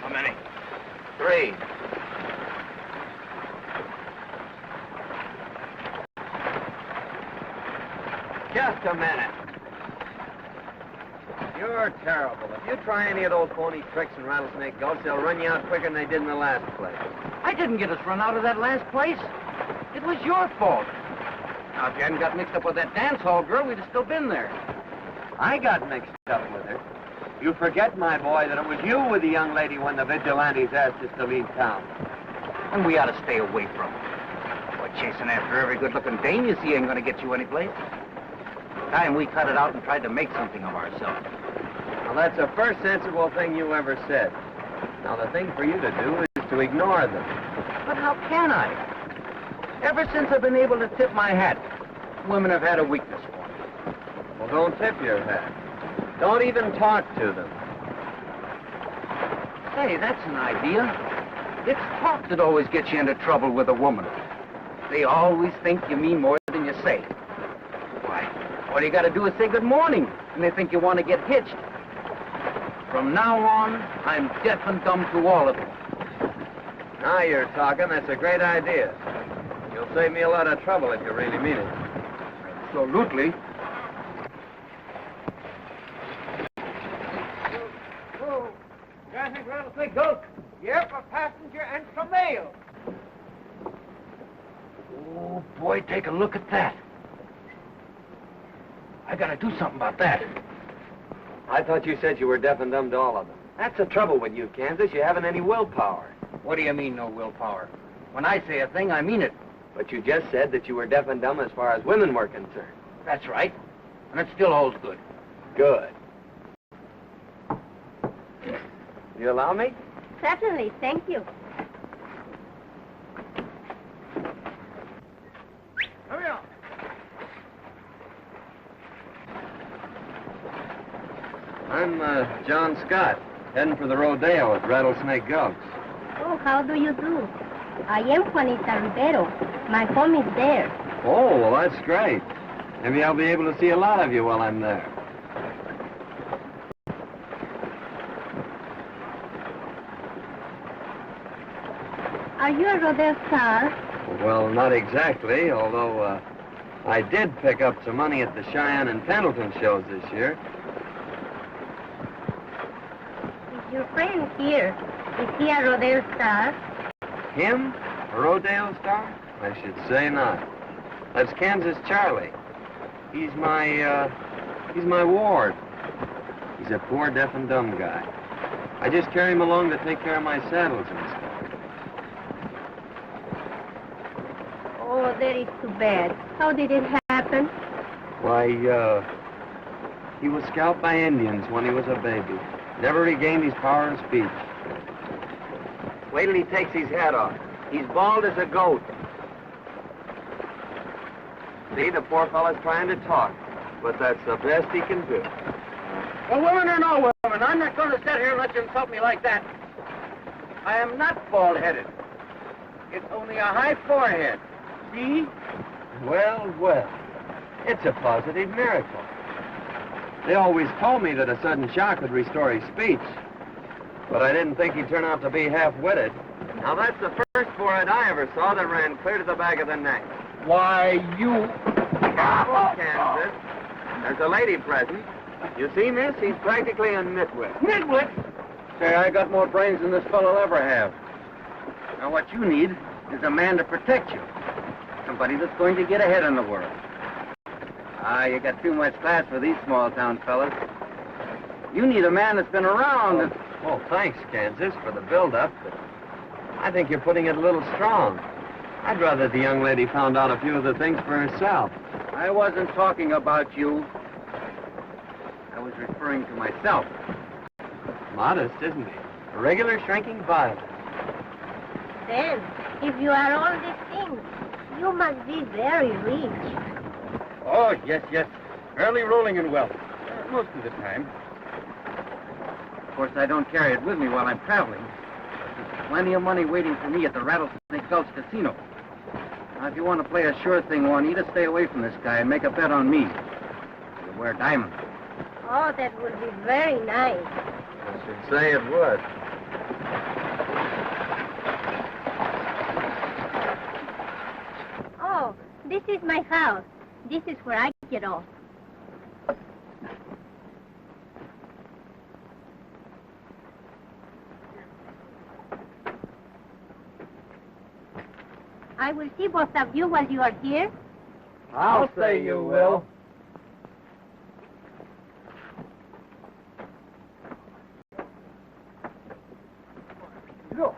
How many? 3. Just a minute. You're terrible. If you try any of those phony tricks and rattlesnake gulps, they'll run you out quicker than they did in the last place. I didn't get us run out of that last place. It was your fault. Now, if you hadn't got mixed up with that dance hall girl, we'd have still been there. I got mixed up with her. You forget, my boy, that it was you with the young lady when the vigilantes asked us to leave town. And we ought to stay away from her. Boy, chasing after every good-looking dame you see ain't gonna get you anyplace. Time we cut it out and tried to make something of ourselves. Well, that's the first sensible thing you ever said. Now, the thing for you to do is to ignore them. But how can I? Ever since I've been able to tip my hat, women have had a weakness for me. Well, don't tip your hat. Don't even talk to them. Say, that's an idea. It's talk that always gets you into trouble with a woman. They always think you mean more than you say. Why, all you gotta do is say good morning, and they think you want to get hitched. From now on, I'm deaf and dumb to all of them. Now you're talking. That's a great idea. You'll save me a lot of trouble if you really mean it. Absolutely. Oh, I think rattlesnake gulp. Yep, a passenger and some mail. Oh, boy, take a look at that. I gotta do something about that. I thought you said you were deaf and dumb to all of them. That's the trouble with you, Kansas. You haven't any willpower. What do you mean, no willpower? When I say a thing, I mean it. But you just said that you were deaf and dumb as far as women were concerned. That's right. And it still holds good. Good. You allow me? Certainly, thank you. Come here. I'm John Scott, heading for the rodeo at Rattlesnake Gulch. Oh, how do you do? I am Juanita Rivero. My home is there. Oh, well, that's great. Maybe I'll be able to see a lot of you while I'm there. Are you a rodeo star? Well, not exactly, although I did pick up some money at the Cheyenne and Pendleton shows this year. Is your friend here? Is he a rodeo star? Him? A rodeo star? I should say not. That's Kansas Charlie. He's my ward. He's a poor deaf and dumb guy. I just carry him along to take care of my saddles and stuff. Oh, that is too bad. How did it happen? Why, he was scalped by Indians when he was a baby. Never regained his power of speech. Wait till he takes his hat off. He's bald as a goat. See, the poor fellow's trying to talk, but that's the best he can do. Well, women or no women, I'm not going to sit here and let you insult me like that. I am not bald-headed. It's only a high forehead. See? Well, well, it's a positive miracle. They always told me that a sudden shock would restore his speech, but I didn't think he'd turn out to be half-witted. Now, that's the first forehead I ever saw that ran clear to the back of the neck. Why, you... Careful, Kansas. There's a lady present. You see, miss, he's practically a nitwit. Nitwit? Say, I got more brains than this fellow'll ever have. Now, what you need is a man to protect you. Somebody that's going to get ahead in the world. Ah, you got too much class for these small-town fellas. You need a man that's been around. Oh, thanks, Kansas, for the build-up, but I think you're putting it a little strong. I'd rather the young lady found out a few of the things for herself. I wasn't talking about you. I was referring to myself. Modest, isn't he? A regular shrinking violet. Then, if you are all these things, you must be very rich. Oh, yes, yes. Fairly rolling in wealth. Most of the time. Of course, I don't carry it with me while I'm traveling. There's plenty of money waiting for me at the Rattlesnake Gulch Casino. Now, if you want to play a sure thing, Juanita, stay away from this guy and make a bet on me. You wear diamonds. Oh, that would be very nice. I should say it would. This is my house. This is where I get off. I will see both of you while you are here. I'll say you will. Go.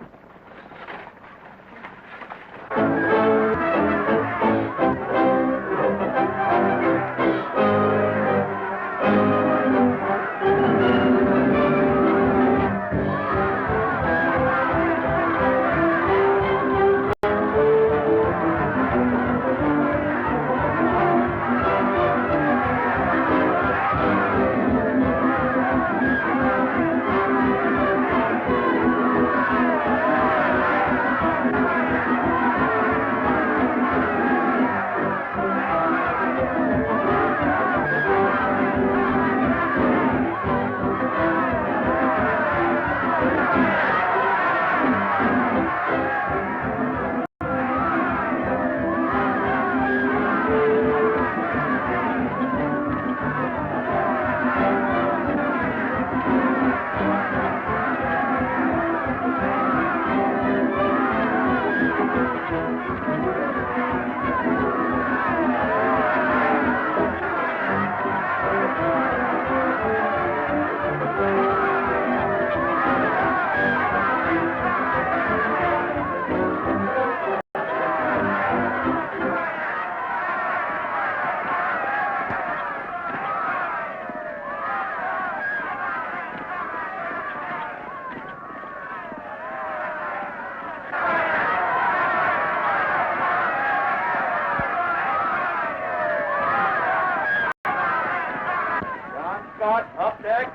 Up deck.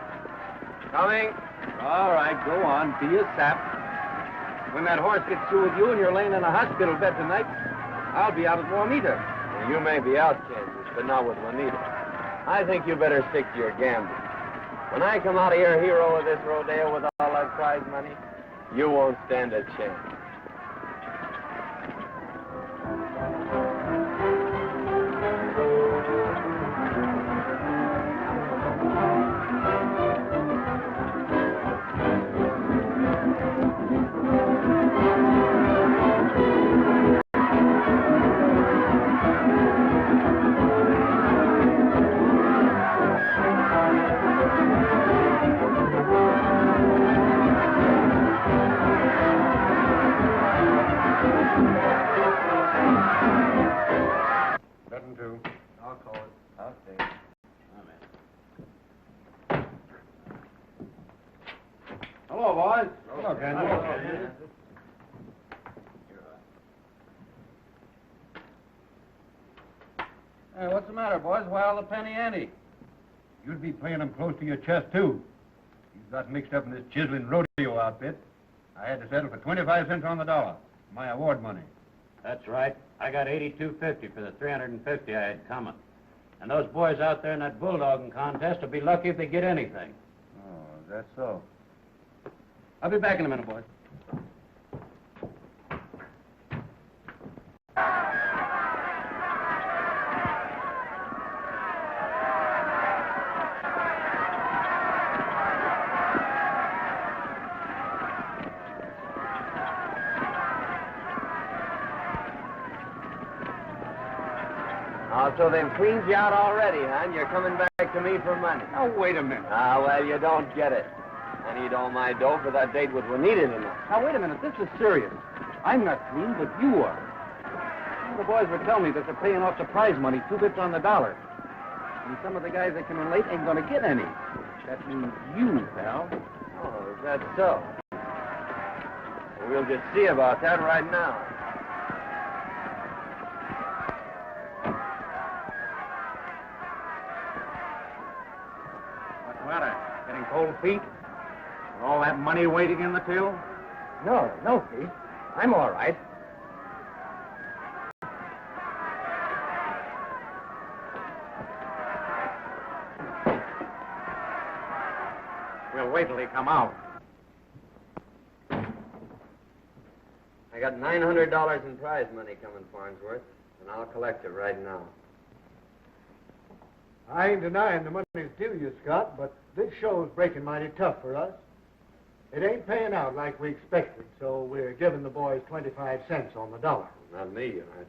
Coming. All right, go on. Be a sap. When that horse gets through with you and you're laying in a hospital bed tonight, I'll be out at Juanita. Well, you may be out, Kansas, but not with Juanita. I think you better stick to your gambling. When I come out of here hero of this rodeo with all that prize money, you won't stand a chance. Hello, boys. Hello, Candy. Hey, what's the matter, boys? Why all the penny ante? You'd be playing them close to your chest, too. You got mixed up in this chiseling rodeo outfit. I had to settle for 25 cents on the dollar. My award money. That's right. I got $82.50 for the $350 I had coming. And those boys out there in that bulldogging contest will be lucky if they get anything. Oh, that's so. I'll be back in a minute, boys. Oh, so they've cleaned you out already, huh? And you're coming back to me for money. Now, wait a minute. Ah, well, you don't get it. I need all my dough for that date with Juanita tonight. Now, wait a minute. This is serious. I'm not clean, but you are. The boys were telling me that they're paying off the prize money, 2 bits on the dollar. And some of the guys that come in late ain't going to get any. That means you, pal. Oh, is that so? We'll just see about that right now. What's the matter? Getting cold feet? With all that money waiting in the till? No, Pete. I'm all right. We'll wait till they come out. I got $900 in prize money coming, Farnsworth. and I'll collect it right now. I ain't denying the money's due you, Scott, but this show's breaking mighty tough for us. It ain't paying out like we expected, so we're giving the boys 25 cents on the dollar. Not me, you aren't.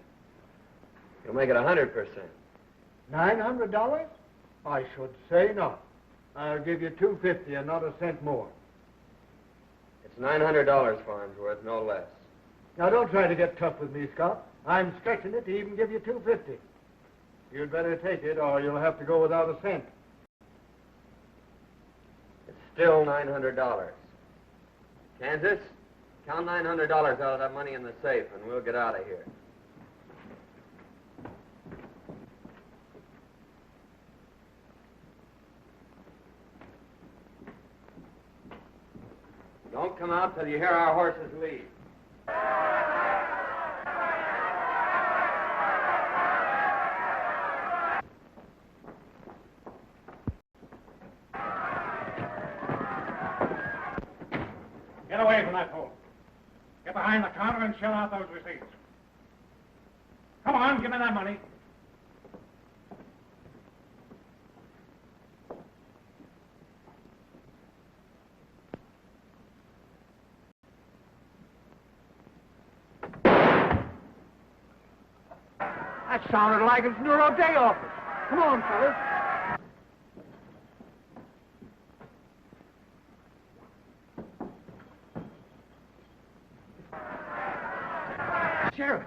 You'll make it 100%. $900? I should say not. I'll give you $250 and not a cent more. It's $900, Farnsworth, no less. Now, don't try to get tough with me, Scott. I'm stretching it to even give you $250. You'd better take it, or you'll have to go without a cent. It's still $900. Kansas, count $900 out of that money in the safe, and we'll get out of here. Don't come out till you hear our horses leave. Get away from that pole. Get behind the counter and shell out those receipts. Come on, give me that money. That sounded like it's Neuro Day office. Come on, fellas. Sheriff.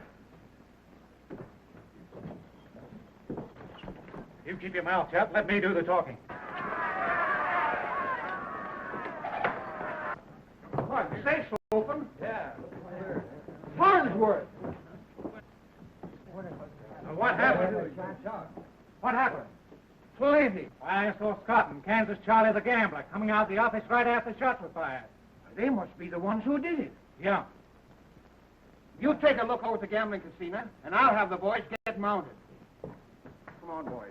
You keep your mouth shut. Let me do the talking. What, the safe's open? Yeah. Farnsworth! What happened? What happened? Plenty. Why, I saw Scott and Kansas Charlie the gambler coming out of the office right after shots were fired. They must be the ones who did it. Yeah. You take a look over at the gambling casino, and I'll have the boys get mounted. Come on, boys.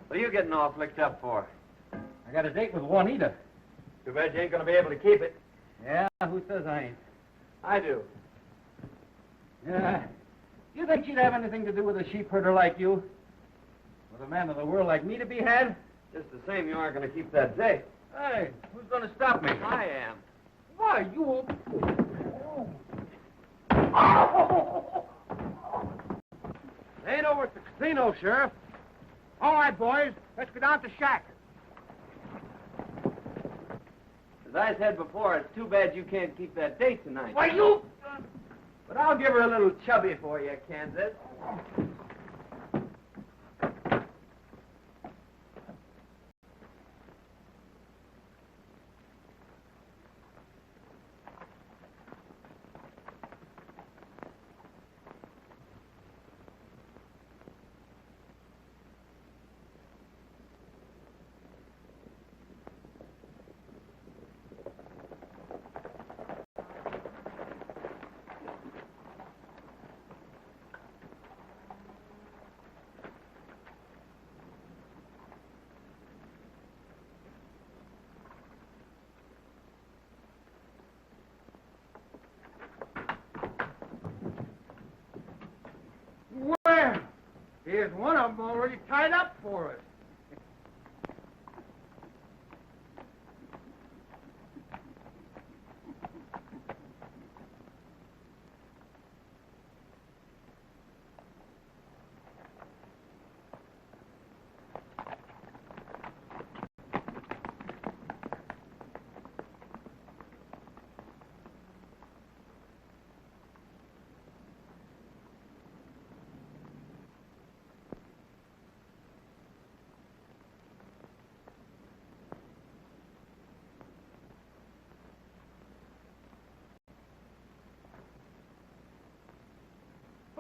What are you getting all flicked up for? I got a date with Juanita. Too bad you ain't gonna be able to keep it. Yeah, who says I ain't? I do. Yeah. You think she'd have anything to do with a sheep herder like you? With a man of the world like me to be had? Just the same, you aren't gonna keep that date. Hey, who's going to stop me? I am. Why, you... Ain't over at the casino, Sheriff. All right, boys, let's go down to Shack. As I said before, it's too bad you can't keep that date tonight. Why, you... But I'll give her a little chubby for you, Kansas. Well, here's one of them already tied up for us.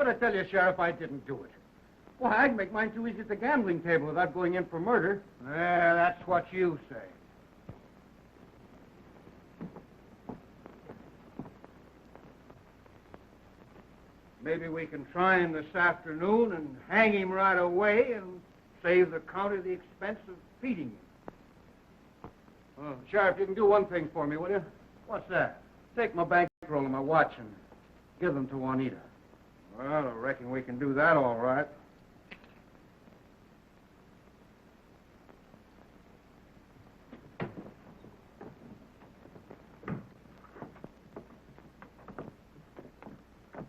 But I tell you, Sheriff, I didn't do it. Why, I'd make mine too easy at the gambling table without going in for murder. Yeah, that's what you say. Maybe we can try him this afternoon and hang him right away and save the county the expense of feeding him. Sheriff, you can do one thing for me, will you? What's that? Take my bankroll and my watch and give them to Juanita. Well, I reckon we can do that all right.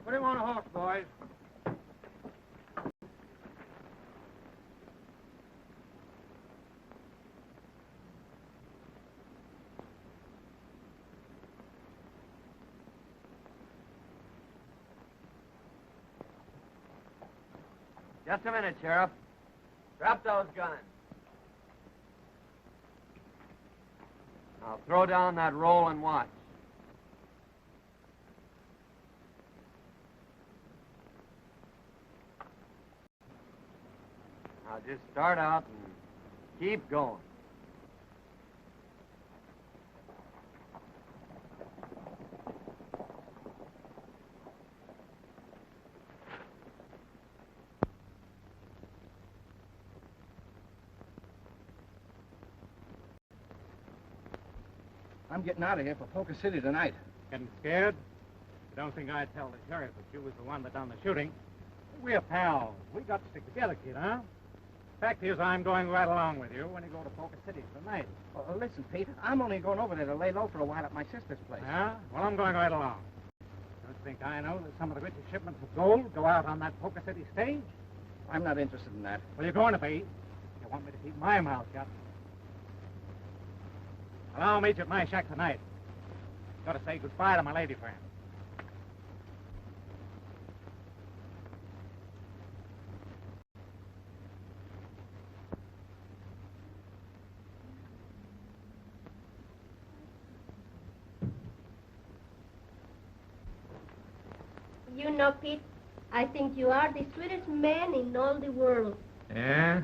Put him on a horse, boys. Just a minute, Sheriff. Drop those guns. Now throw down that roll and watch. Now just start out and keep going. I'm getting out of here for Poker City tonight. Getting scared? You don't think I'd tell the sheriff that you was the one that done the shooting? We're pals. We got to stick together, kid, huh? Fact is, I'm going right along with you when you go to Poker City tonight. Well, listen, Pete, I'm only going over there to lay low for a while at my sister's place. Yeah? Well, I'm going right along. Don't you think I know that some of the richest shipments of gold go out on that Poker City stage? I'm not interested in that. Well, you're going to be. You want me to keep my mouth shut. Well, I'll meet you at my shack tonight. Got to say goodbye to my lady friend. You know, Pete, I think you are the sweetest man in all the world. Yeah?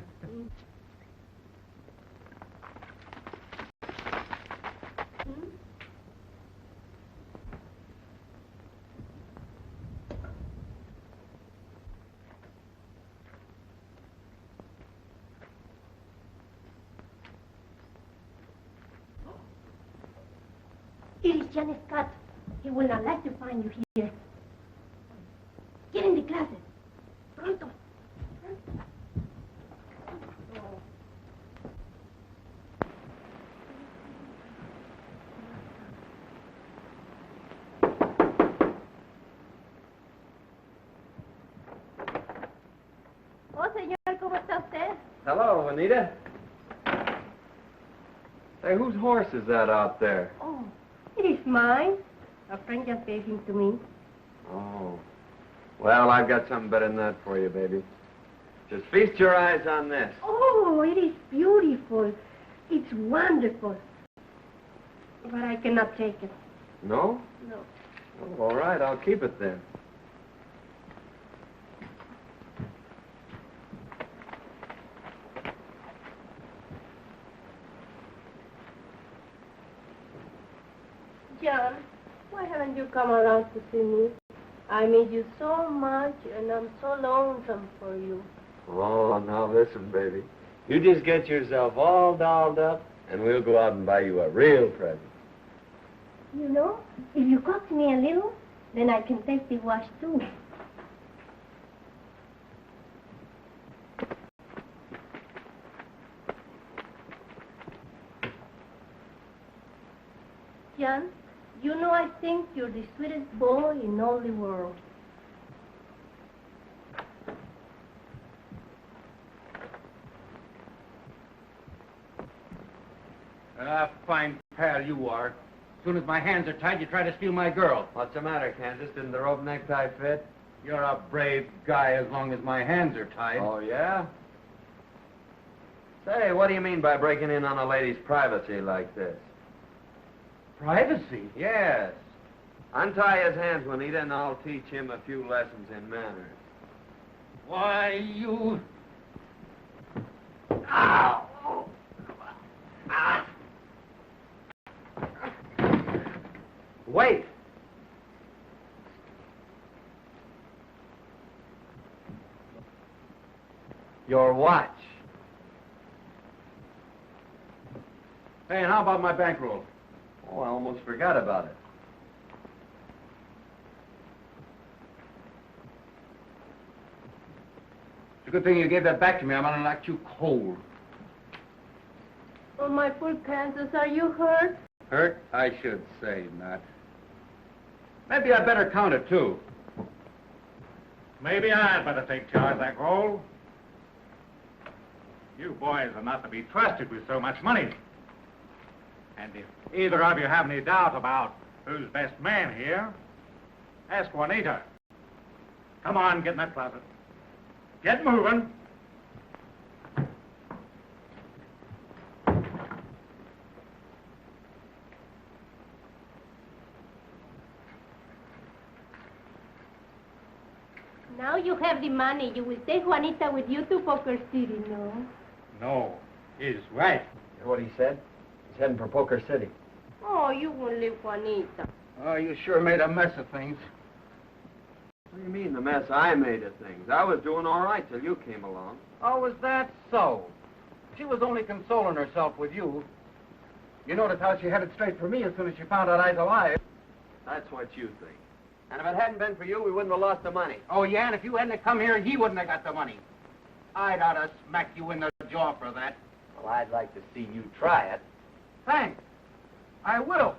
Here is Johnny Scott. He will not like to find you here. Get in the closet. Pronto. Oh, señor, ¿cómo está usted? Hello, Anita. Say, whose horse is that out there? Oh, it is mine. A friend just gave him to me. Oh. Well, I've got something better than that for you, baby. Just feast your eyes on this. Oh, it is beautiful. It's wonderful. But I cannot take it. No? No. Oh, all right, I'll keep it then. John, why haven't you come around to see me? I miss you so much, and I'm so lonesome for you. Oh, now listen, baby. You just get yourself all dolled up, and we'll go out and buy you a real present. You know, if you coax me a little, then I can take the wash too. John, you know I think you're the sweetest boy in all the world. Fine pal you are. As soon as my hands are tied, you try to steal my girl. What's the matter, Kansas? Didn't the rope necktie fit? You're a brave guy as long as my hands are tied. Oh, yeah? Say, what do you mean by breaking in on a lady's privacy like this? Privacy? Yes. Untie his hands, Juanita, and I'll teach him a few lessons in manners. Why, you... Ow! Ah. Wait. Your watch. Hey, and how about my bankroll? Oh, I almost forgot about it. It's a good thing you gave that back to me. I'm gonna knock you cold. Oh, my poor Kansas, are you hurt? Hurt? I should say not. Maybe I'd better count it, too. Maybe I'd better take charge of that gold. You boys are not to be trusted with so much money. And if either of you have any doubt about who's best man here, ask Juanita. Come on, get in that closet. Get moving. Now you have the money. You will take Juanita with you to Poker City, no? No, he's right. You hear what he said? He's heading for Poker City. Oh, you won't leave Juanita. Oh, you sure made a mess of things. What do you mean, the mess I made of things? I was doing all right till you came along. Oh, was that so? She was only consoling herself with you. You notice how she headed straight for me as soon as she found out I was alive. That's what you think. And if it hadn't been for you, we wouldn't have lost the money. Oh, yeah, and if you hadn't come here, he wouldn't have got the money. I'd ought to smack you in the jaw for that. Well, I'd like to see you try it. Thanks. I will.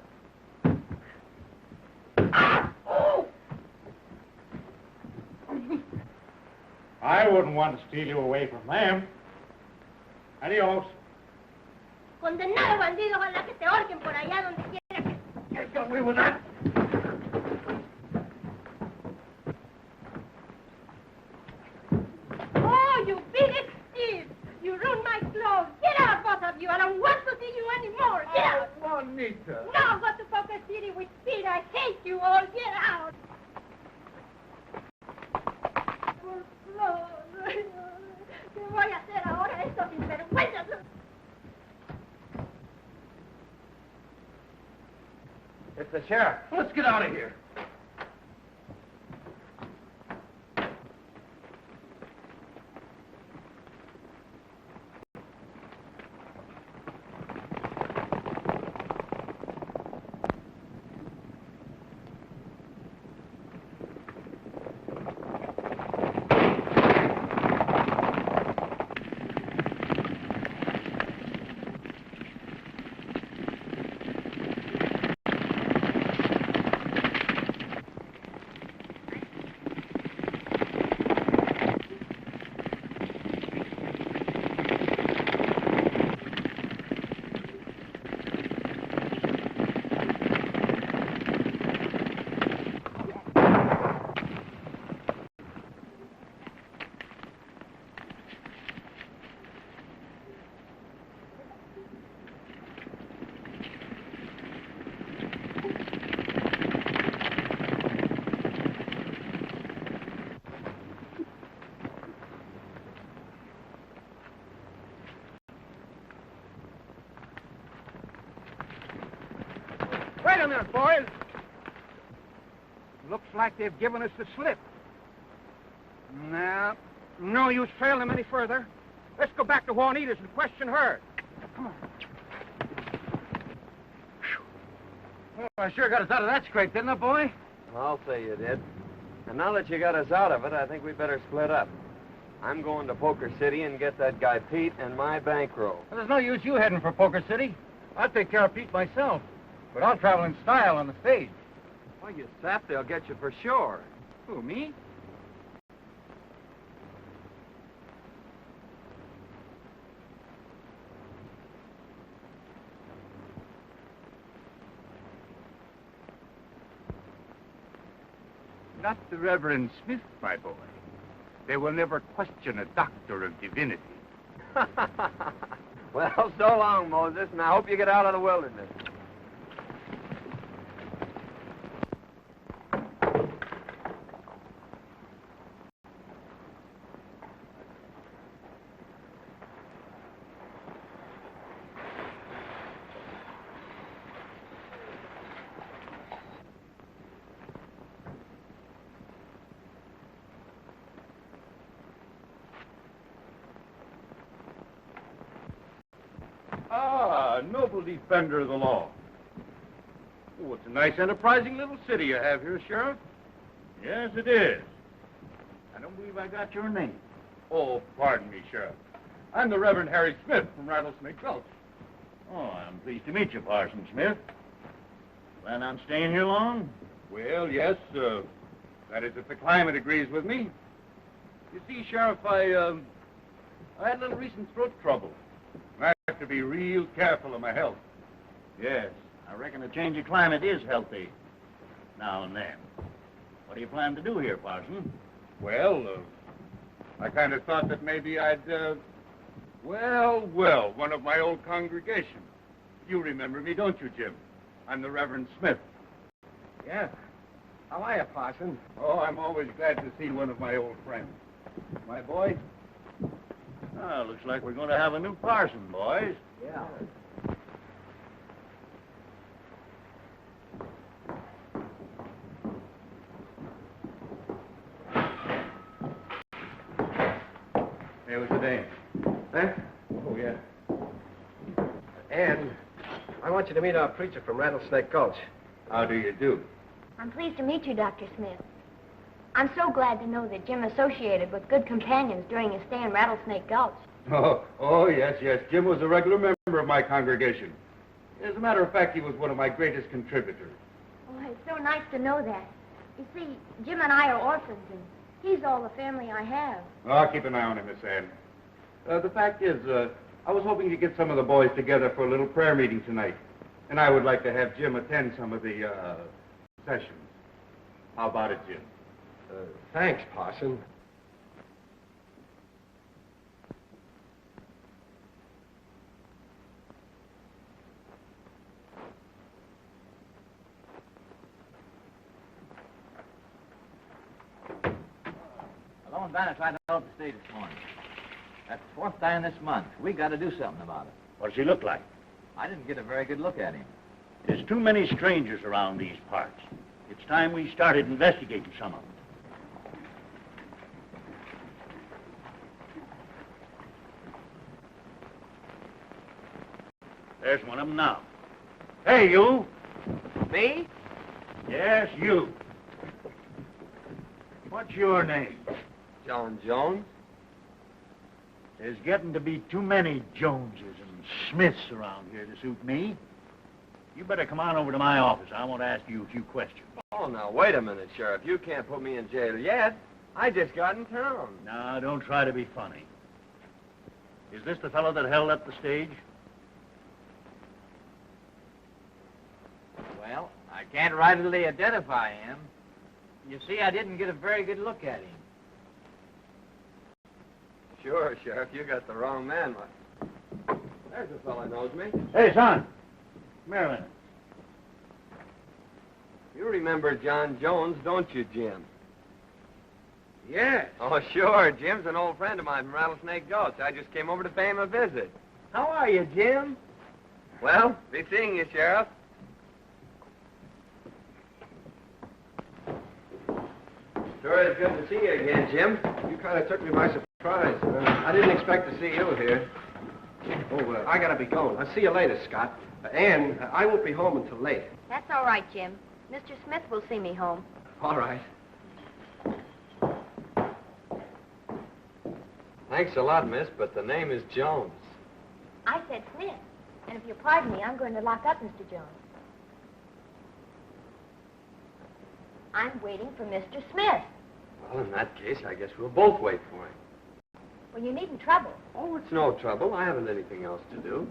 I wouldn't want to steal you away from them. Adios. Condenado bandido, ojalá que te ahorquen por allá donde quiera que... Get away with that. Oh, you big thief! You ruined my clothes. Get out, both of you. I don't want to see you anymore. Get out. Juanita. Now go to Poker City with speed. I hate you all. Get out. Por favor. ¿Qué voy a hacer ahora? Estos sinvergüenzas. It's the sheriff. Let's get out of here. Wait a minute, boys. Looks like they've given us the slip. No use trailing them any further. Let's go back to Juanita's and question her. Come on. Well, I sure got us out of that scrape, didn't I, boy? I'll say you did. And now that you got us out of it, I think we better split up. I'm going to Poker City and get that guy Pete and my bankroll. Well, there's no use you heading for Poker City. I'll take care of Pete myself. But I'll travel in style on the stage. Well, you sap, they'll get you for sure. Who, me? Not the Reverend Smith, my boy. They will never question a doctor of divinity. Well, so long, Moses, and I hope you get out of the wilderness. a noble defender of the law. Oh, it's a nice, enterprising little city you have here, Sheriff. Yes, it is. I don't believe I got your name. Oh, pardon me, Sheriff. I'm the Reverend Harry Smith from Rattlesnake Gulch. Oh, I'm pleased to meet you, Parson Smith. Plan on staying here long? Well, yes, that is if the climate agrees with me. You see, Sheriff, I had a little recent throat trouble. I have to be real careful of my health. Yes, I reckon a change of climate is healthy now and then. What do you plan to do here, Parson? Well, I kind of thought that maybe I'd, well, one of my old congregation. You remember me, don't you, Jim? I'm the Reverend Smith. Yeah. How are you, Parson? Oh, I'm always glad to see one of my old friends. My boy? Oh, looks like we're going to have a new parson, boys. Yeah. Hey, what's the name? Huh? Oh, yeah. Ann, I want you to meet our preacher from Rattlesnake Gulch. How do you do? I'm pleased to meet you, Dr. Smith. I'm so glad to know that Jim associated with good companions during his stay in Rattlesnake Gulch. Oh, yes. Jim was a regular member of my congregation. As a matter of fact, he was one of my greatest contributors. Oh, it's so nice to know that. You see, Jim and I are orphans, and he's all the family I have. Oh, I'll keep an eye on him, Miss Ann. The fact is, I was hoping to get some of the boys together for a little prayer meeting tonight. And I would like to have Jim attend some of the, sessions. How about it, Jim? Thanks, Parson. Hello, and Banner tried to help the state this morning. That's the fourth time this month. We got to do something about it. What does he look like? I didn't get a very good look at him. There's too many strangers around these parts. It's time we started investigating some of them. There's one of them now. Hey, you! Me? Yes, you. What's your name? John Jones? There's getting to be too many Joneses and Smiths around here to suit me. You better come on over to my office. I want to ask you a few questions. Oh, now, wait a minute, Sheriff. You can't put me in jail yet. I just got in town. Now, don't try to be funny. Is this the fellow that held up the stage? Well, I can't rightly identify him. You see, I didn't get a very good look at him. Sure, Sheriff, you got the wrong man. There's a fellow knows me. Hey, son. Come here a minute. You remember John Jones, don't you, Jim? Yes. Oh, sure. Jim's an old friend of mine from Rattlesnake Gulch. I just came over to pay him a visit. How are you, Jim? Well, be seeing you, Sheriff. Sure is good to see you again, Jim. You kind of took me by surprise. I didn't expect to see you here. Oh, I gotta be going. I'll see you later, Scott. Ann, I won't be home until late. That's all right, Jim. Mr. Smith will see me home. All right. Thanks a lot, miss, but the name is Jones. I said Smith. And if you pardon me, I'm going to lock up Mr. Jones. I'm waiting for Mr. Smith. Well, in that case, I guess we'll both wait for him. Well, you needn't trouble. Oh, it's no trouble. I haven't anything else to do.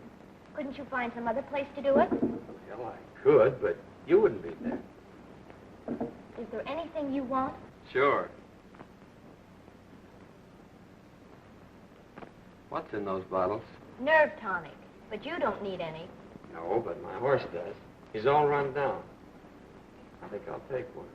Couldn't you find some other place to do it? Well, I could, but you wouldn't be there. Is there anything you want? Sure. What's in those bottles? Nerve tonic. But you don't need any. No, but my horse does. He's all run down. I think I'll take one.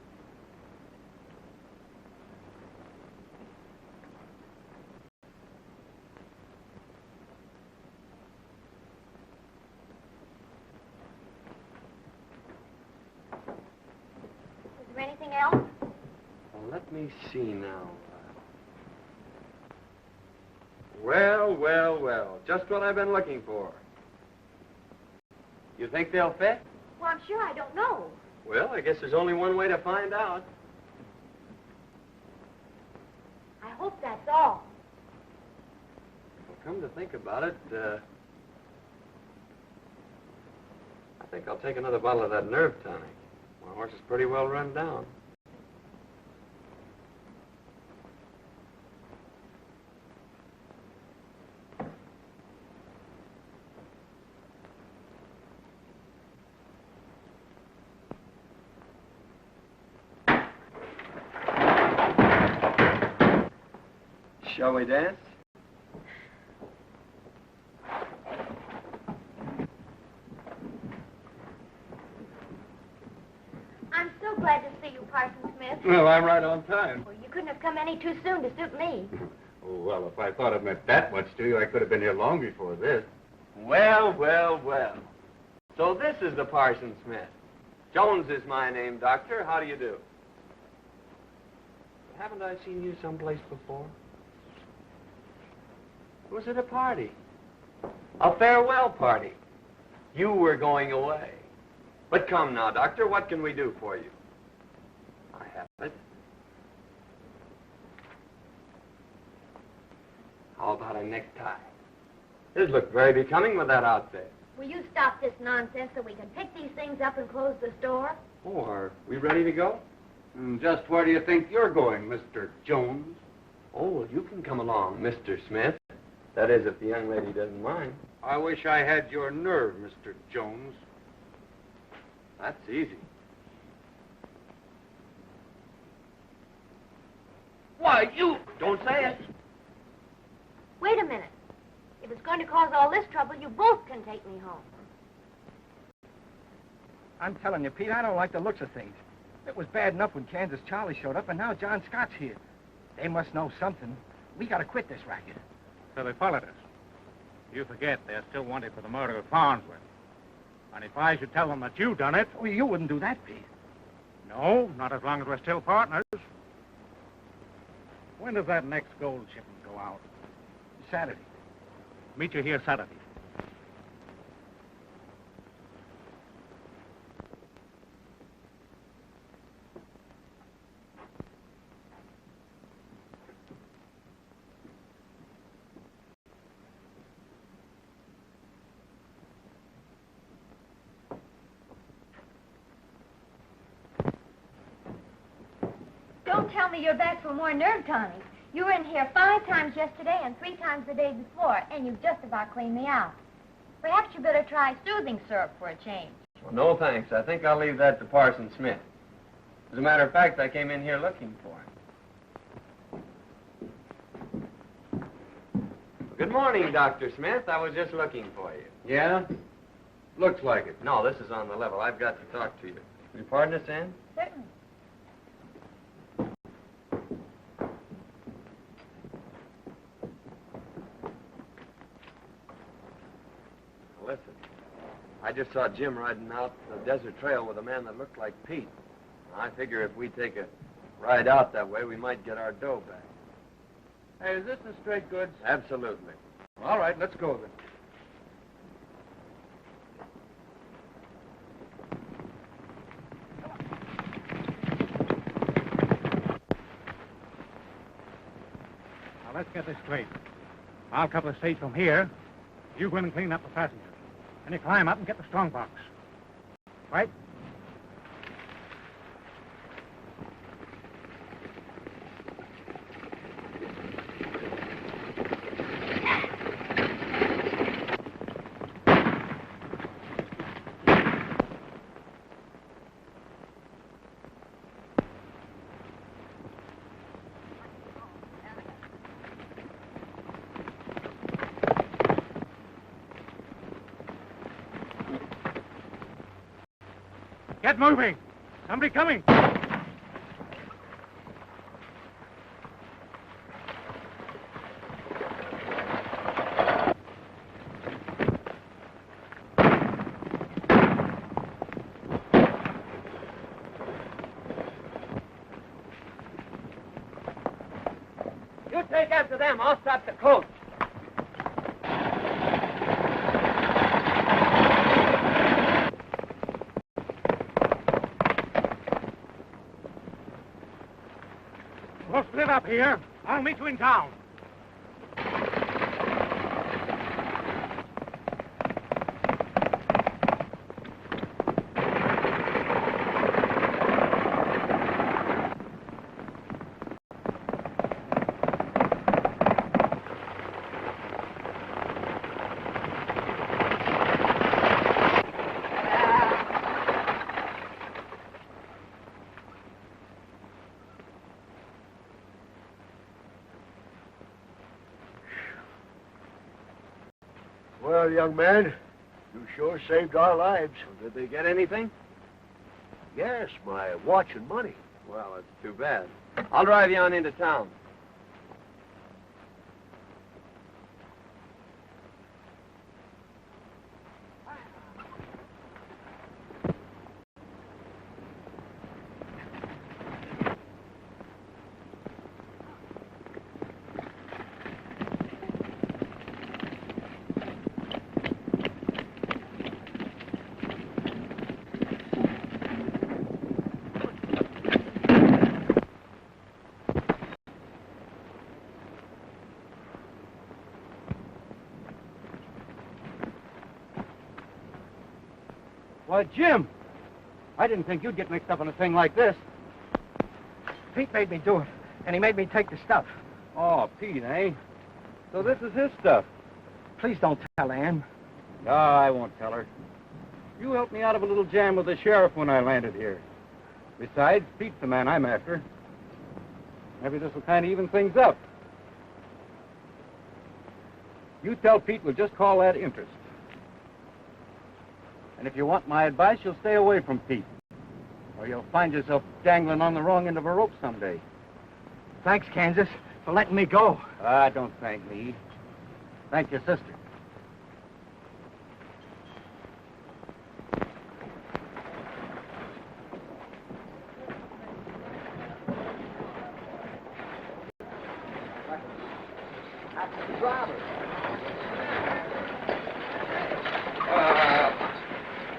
Is there anything else? Well, let me see now. Well. Just what I've been looking for. You think they'll fit? Well, I'm sure I don't know. Well, I guess there's only one way to find out. I hope that's all. Well, come to think about it, I think I'll take another bottle of that nerve tonic. My horse is pretty well run down. Shall we dance? I'm so glad to see you, Parson Smith. Well, I'm right on time. Well, you couldn't have come any too soon to suit me. Oh, well, if I thought it meant that much to you, I could have been here long before this. Well, well, well. So this is the Parson Smith. Jones is my name, Doctor. How do you do? Haven't I seen you someplace before? Was it a party? A farewell party. You were going away. But come now, Doctor, what can we do for you? I have it. How about a necktie? It'd look very becoming with that outfit. Will you stop this nonsense so we can pick these things up and close the store? Oh, are we ready to go? And just where do you think you're going, Mr. Jones? Oh, well, you can come along, Mr. Smith. That is, if the young lady doesn't mind. I wish I had your nerve, Mr. Jones. That's easy. Why, you... Don't say it. Wait a minute. If it's going to cause all this trouble, you both can take me home. I'm telling you, Pete, I don't like the looks of things. It was bad enough when Kansas Charlie showed up, and now John Scott's here. They must know something. We gotta quit this racket. So they followed us. You forget they're still wanted for the murder of Farnsworth. And if I should tell them that you done it... Well, you wouldn't do that, Pete. No, not as long as we're still partners. When does that next gold shipment go out? Saturday. Meet you here Saturday. Don't tell me you're back for more nerve tonic. You were in here 5 times yesterday and 3 times the day before, and you just about cleaned me out. Perhaps you better try soothing syrup for a change. Well, no, thanks. I think I'll leave that to Parson Smith. As a matter of fact, I came in here looking for him. Good morning, Dr. Smith. I was just looking for you. Yeah? Looks like it. No, this is on the level. I've got to talk to you. Will you pardon us, Ann? Certainly. Listen, I just saw Jim riding out the desert trail with a man that looked like Pete. I figure if we take a ride out that way, we might get our dough back. Hey, is this the straight goods? Absolutely. All right, let's go then. Now, let's get this straight. I'll cover the stage from here. You go in and clean up the passengers. And you climb up and get the strong box. Right? Get moving! Somebody coming! You take after them. I'll stop the coach. We'll split up here. I'll meet you in town. Well, young man, you sure saved our lives. Did they get anything? Yes, my watch and money. Well, that's too bad. I'll drive you on into town. Why, Jim, I didn't think you'd get mixed up in a thing like this. Pete made me do it, and he made me take the stuff. Oh, Pete, eh? So this is his stuff. Please don't tell Ann. No, I won't tell her. You helped me out of a little jam with the sheriff when I landed here. Besides, Pete's the man I'm after. Maybe this will kind of even things up. You tell Pete we'll just call that interest. And if you want my advice, you'll stay away from Pete. Or you'll find yourself dangling on the wrong end of a rope someday. Thanks, Kansas, for letting me go. Ah, don't thank me. Thank your sister.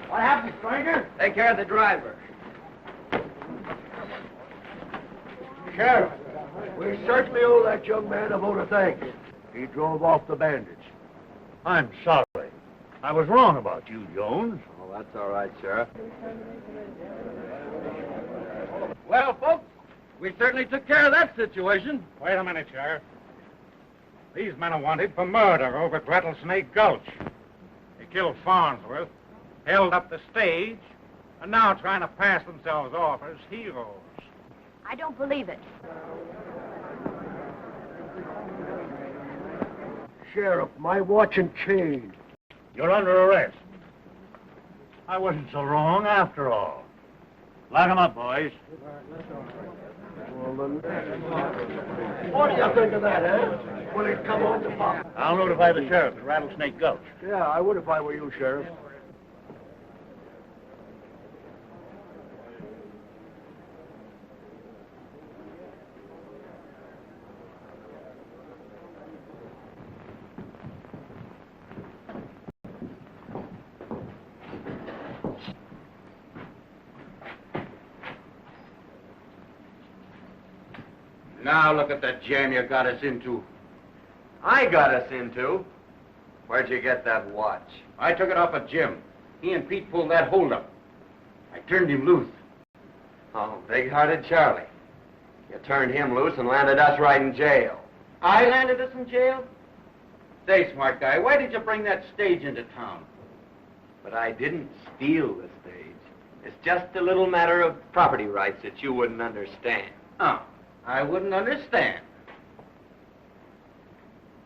What happened, stranger? Take care of the driver. Sheriff, we certainly owe that young man a vote of thanks. He drove off the bandits. I'm sorry. I was wrong about you, Jones. Oh, that's all right, Sheriff. Well, folks, we certainly took care of that situation. Wait a minute, Sheriff. These men are wanted for murder over at Rattlesnake Gulch. They killed Farnsworth, held up the stage, and now trying to pass themselves off as heroes. I don't believe it. Sheriff, my watch and chain. You're under arrest. I wasn't so wrong after all. Lock 'em up, boys. Well, then, what do you think of that, eh? Will it come on the pop? I'll notify the sheriff at Rattlesnake Gulch. Yeah, I would if I were you, Sheriff. Now look at the jam you got us into. I got us into. Where'd you get that watch? I took it off of Jim. He and Pete pulled that holdup. I turned him loose. Oh, big-hearted Charlie. You turned him loose and landed us right in jail. I landed us in jail? Say, smart guy, why did you bring that stage into town? But I didn't steal the stage. It's just a little matter of property rights that you wouldn't understand. Oh, I wouldn't understand.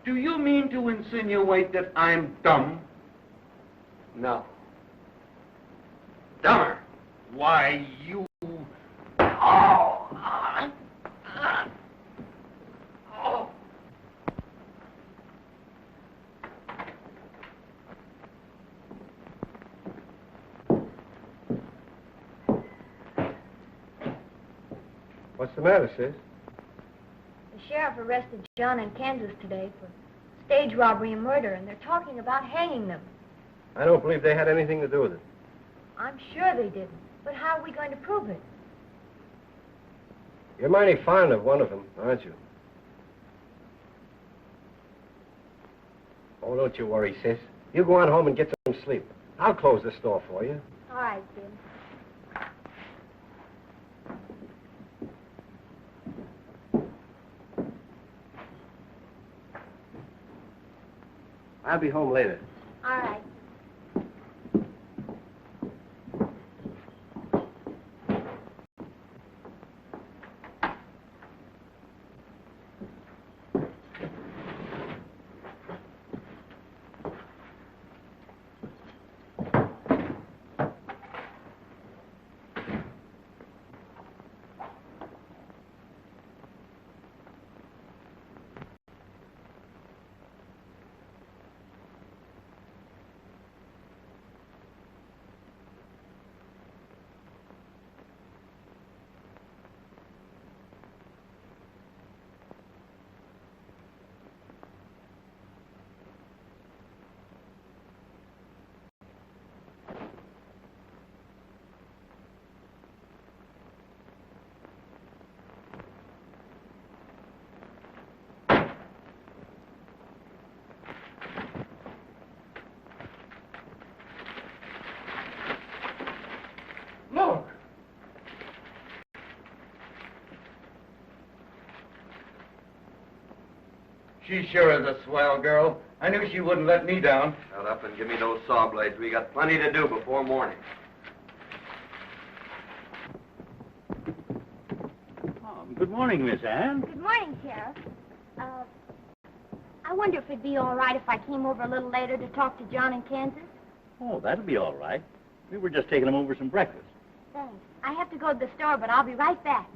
Do you mean to insinuate that I'm dumb? No. Dumber. Why, you... Oh! Oh! What's the matter, sis? The sheriff arrested John in Kansas today for stage robbery and murder, and they're talking about hanging them. I don't believe they had anything to do with it. I'm sure they didn't. But how are we going to prove it? You're mighty fond of one of them, aren't you? Oh, don't you worry, sis. You go on home and get some sleep. I'll close the store for you. All right, Jim. I'll be home later. All right. Look! She sure is a swell girl. I knew she wouldn't let me down. Shut up and give me those saw blades. We got plenty to do before morning. Oh, good morning, Miss Ann. Good morning, Sheriff. I wonder if it'd be all right if I came over a little later to talk to John in Kansas? Oh, that'll be all right. We were just taking him over some breakfast. Thanks. I have to go to the store, but I'll be right back.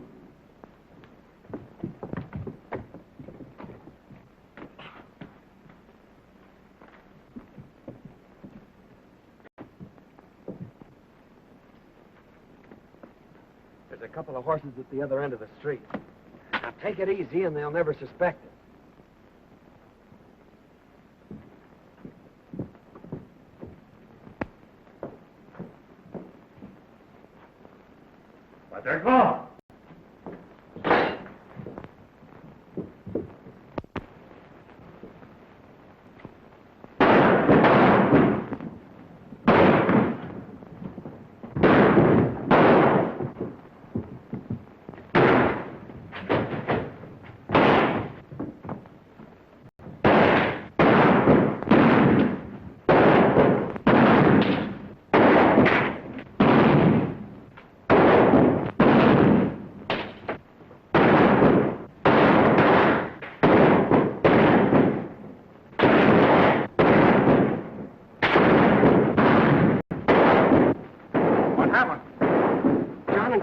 There's a couple of horses at the other end of the street. Now, take it easy and they'll never suspect it. But they're gone.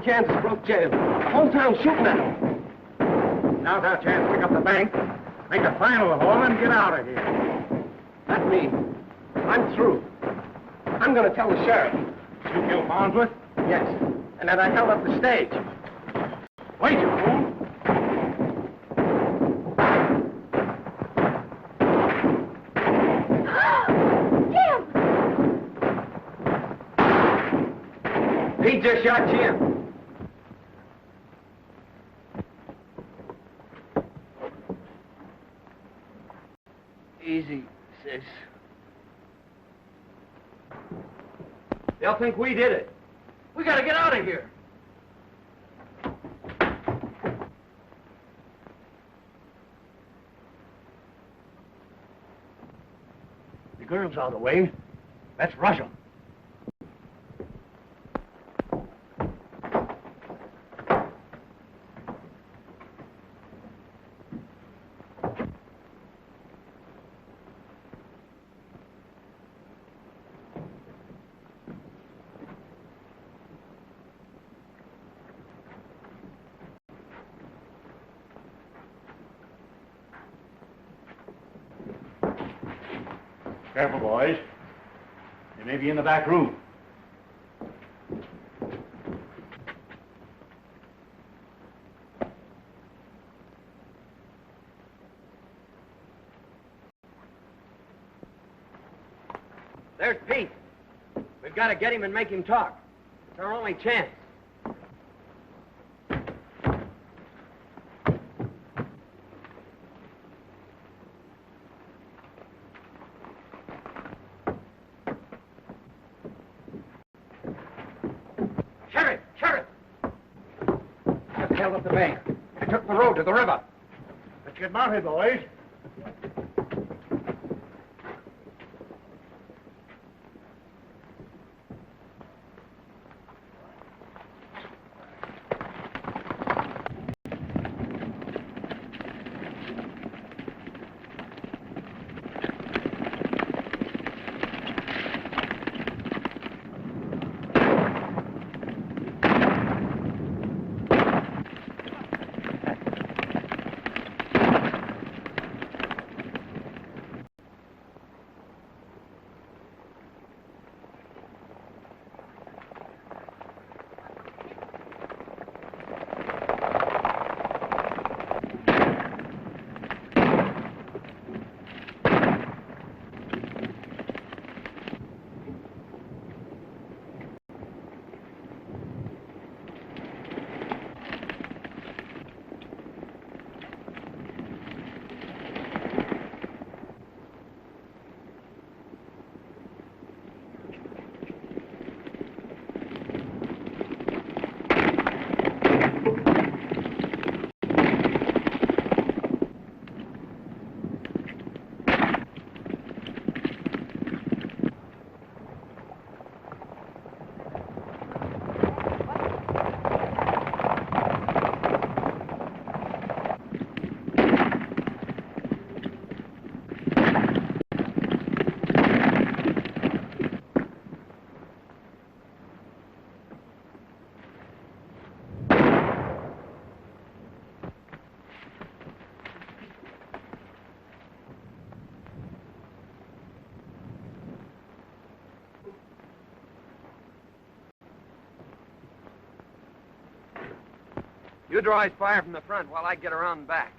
Kansas broke jail. The whole town's shooting at him. Now's our chance to pick up the bank, make a final haul, and get out of here. Not me. I'm through. I'm going to tell the sheriff. You killed Farnsworth? Yes. And that I held up the stage. Wait, you fool. Jim! Pete just shot Jim. Easy, sis. They'll think we did it. We gotta get out of here. The girl's out of the way. Let's rush them. Careful, boys. They may be in the back room. There's Pete. We've got to get him and make him talk. It's our only chance. held up the bank. They took the road to the river. Let's get mounted, boys. You draw his fire from the front while I get around back.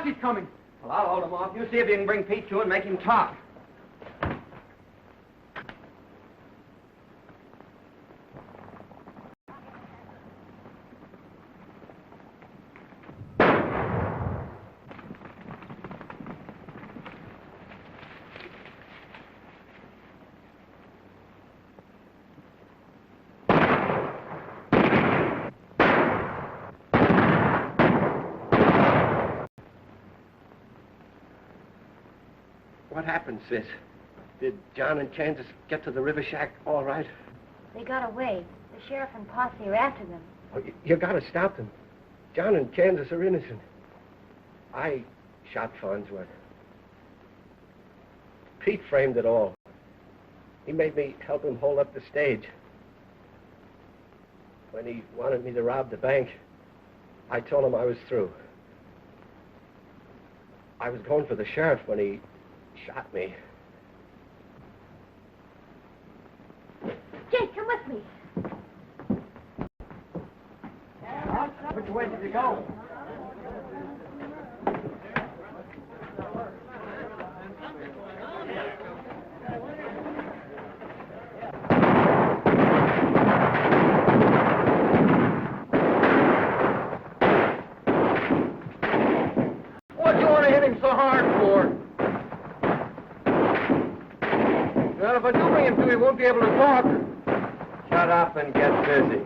He's coming. Well, I'll hold him off. You see if you can bring Pete to and make him talk. What happened, sis? Did John and Kansas get to the river shack all right? They got away. The sheriff and posse are after them. Oh, you gotta stop them. John and Kansas are innocent. I shot Farnsworth. Pete framed it all. He made me help him hold up the stage. When he wanted me to rob the bank, I told him I was through. I was going for the sheriff when he shot me. Jake, come with me. Which way did you go? What do you want to hit him so hard for? Well, if I do bring him to, he won't be able to talk. Shut up and get busy.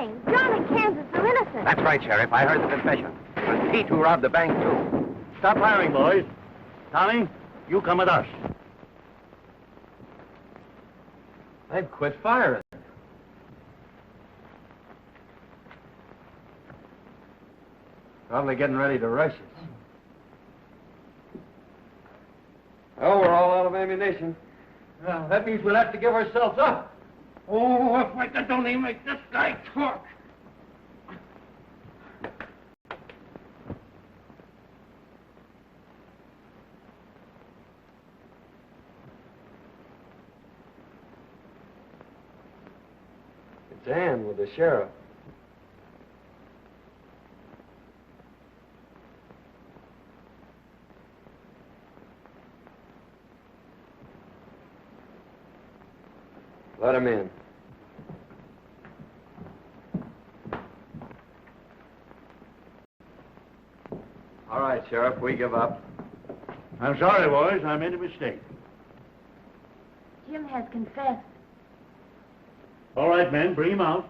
lying. John and Kansas are innocent. That's right, Sheriff. I heard the confession. It was Pete who robbed the bank, too. Stop hiring, boys. Tommy, you come with us. They've quit firing. Probably getting ready to rush us. Oh, we're all out of ammunition. Well, that means we'll have to give ourselves up. Oh, if I could only make this guy talk. It's Ann with the sheriff. Let him in. All right, Sheriff, we give up. I'm sorry, boys. I made a mistake. Jim has confessed. All right, men, bring him out.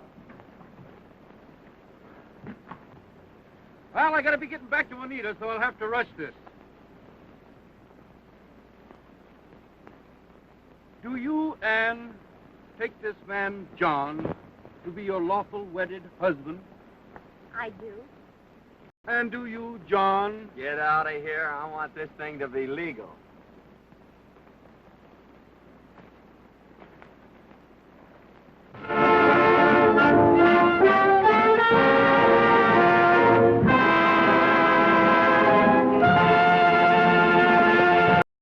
Well, I gotta be getting back to Anita, so I'll have to rush this. Do you, Anne, take this man, John, to be your lawful wedded husband? I do. And do you, John? Get out of here. I want this thing to be legal.